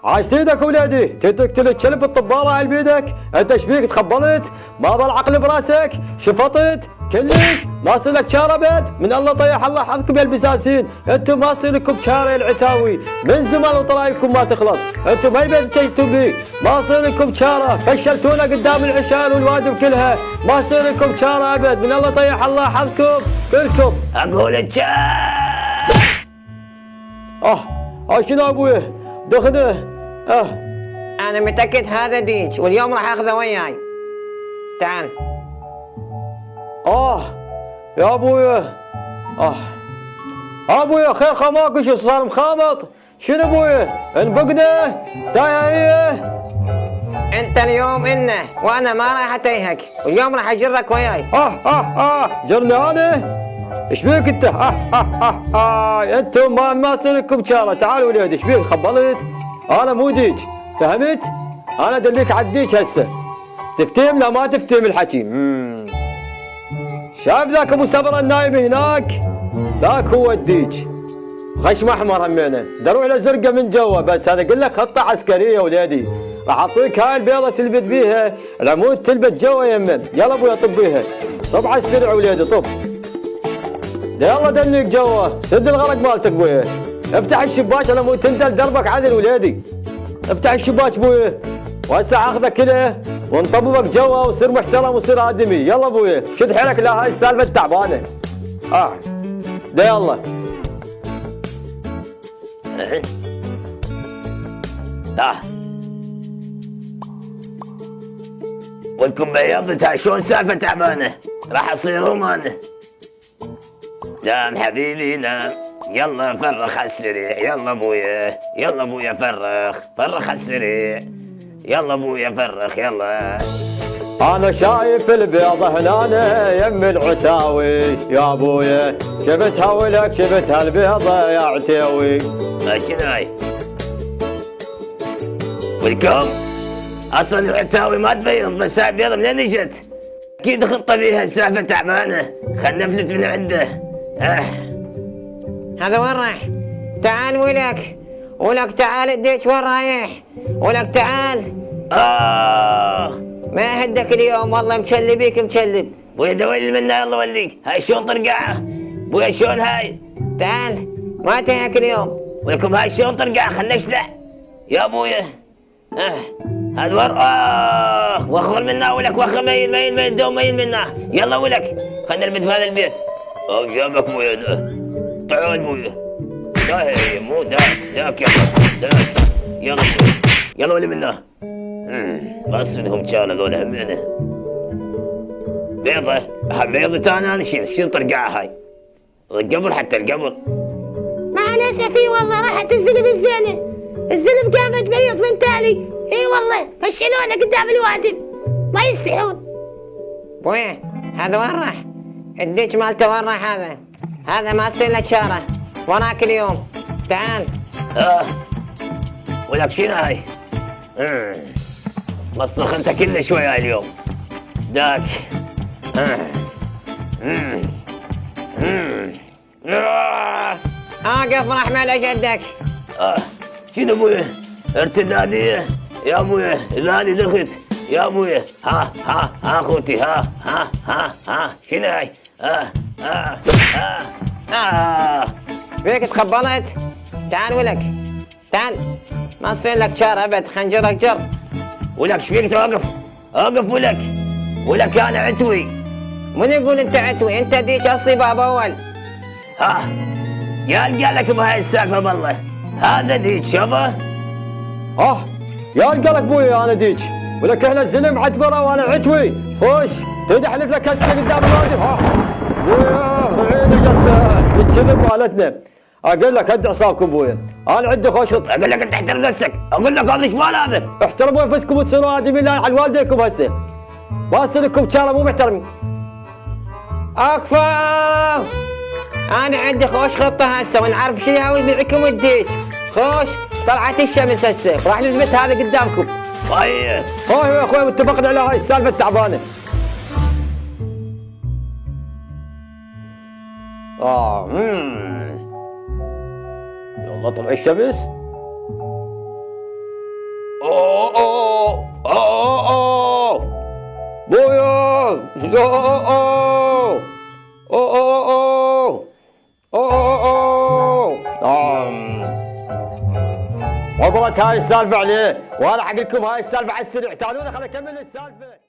عاشت ايدك ولادي، تقتل الكلب الطباله على بيدك، انت ايش بيك تخبلت؟ ما بالعقل براسك، شفطت كلش، ما صير لك شاربت، من الله طيح الله حظكم يا البساسين، انتم ما صير لكم شارع العتاوي، من زمان وطلايفكم ما تخلص، انتم ما يبين شيء تبي، ما صير لكم شارع، فشلتونا قدام العشان والوادم كلها، ما صير لكم شارع ابد، من الله طيح الله حظكم كلكم. اقول الشاي. شنو ابوي؟ دخنه. انا متأكد هذا ديج واليوم راح اخذه وياي. تعال. يا ابويا. ابويا خير خماك شو صار مخامط؟ شنو ابويا؟ انبقنا؟ تايهيه؟ انت اليوم انه وانا ما راح اتيهك واليوم راح اجرك وياي. جرني انا؟ ايش بيك انت؟ انتم ما يصير لكم شارة، تعالوا وليدي ايش بيك خبلت؟ انا مو ديج، فهمت؟ انا ادليك على الديج هسه. تفتهم لا ما تفتهم الحكي. شايف ذاك ابو صبر النايم هناك؟ ذاك هو الديج. خشم احمر همينه، دروع له زرقه من جوا، بس هذا اقول لك خطه عسكريه وليدي. راح اعطيك هاي البيضه تلبت بيها، العمود تلبت جوا يمه، يلا ابويا طب بيها. طب على السرع وليدي طب. يلا دنيك جوا، سد الغرق مالتك ابويا. افتح الشباك العمود تندل دربك عدل وليدي. افتح الشباك ابويا. وهسه اخذك كده ونطببك جوا وصير محترم وصير ادمي، يلا ابويا شد حيلك لا هاي السالفه التعبانه. ده يلا. ولكم بيضتها شلون سالفه تعبانه؟ راح اصير رومانه. نام حبيبي نام، يلا فرخ على السريع، يلا ابويا يلا ابويا فرخ على السريع، يلا ابويا فرخ يلا. انا شايف البيضة هنا يم العتاوي يا ابويا، شفتها ولك شفتها البيضة يا عتاوي. شنو هاي؟ ولكم اصلا العتاوي ما تبيض، بس هاي بيضة منين اجت؟ اكيد خطة بيها السالفة تعبانة، خلنا نفلت من عنده. هذا وين رايح؟ تعال ولك تعال الديش وين رايح؟ ولك تعال. ما هدك اليوم والله مشلي بيك مشلب. بويا دويل منا يلا وليك، هاي شلون طرقعة؟ بويا شلون هاي؟ تعال ما تهك اليوم. ولكم هاي شلون طرقعة خلنا نشلع. يا بويا هذا ور وخر منا ولك وخر ميل دوم ميل منا، يلا ولك خلنا نربد في هذا البيت. جابك بويا تعال بويا. لا مو داك يلا داك. يلا بويا يلا ولي منا. بس انهم كان هذول همينه. بيضة انا نشيل طرقعها هاي. القبر حتى القبر. مع الاسف والله راحت الزلم الزينه. الزلم قامت بيض من تالي. والله فشلونا قدام الوادم ما يستحون. بويا هذا وين راح؟ الديك مالته وين راح هذا ما تصير له شاره وراك اليوم. تعال. ولك شنو هاي؟ مسخ انت كل شوي اليوم. داك. اقف رحمة لجدك. شنو ابويا؟ ارتدادية يا ابويا، لاني دخت يا ابويا. ها اخوتي ها شنو هاي؟ بيك تخبلت؟ تعال ولك تعال ما تصير لك شر ابد، خنجرك جر. ولك شبيك توقف؟ اوقف ولك انا عتوي. من يقول انت عتوي؟ انت ديك اصلي باب اول. يا قال لك بهاي السالفه بالله هذا ديك شبه. يا قال لك بويا انا ديك، ولك احنا الزلم عتبره وانا عتوي. خوش تريد احلف لك هسه قدام الوادم. بويا عيني جت الكذب مالتنا. اقول لك هد اعصابكم بويا، انا عندي خوش. اقول لك انت احترم نفسك، اقول لك هذا ايش مال هذا؟ احترموا انفسكم وتصيروا ادمين على والديكم هسه. ما تصير لكم شارع مو محترمين. اكفى. انا عندي خوش خطه هسه ونعرف شو يهوي معكم الديك. خوش طلعت الشمس هسه راح نثبت هذا قدامكم. هاي يا اخوي اتفقنا على هاي السالفه التعبانه. يلا طلع الشمس. اوه اوه اوه اوه بويا اوه اوه اوه اوه اوه اوه وصلت هاي السالفة عليه، وانا حق لكم هاي السالفة على السريع. تعالوا خليني اكمل السالفة.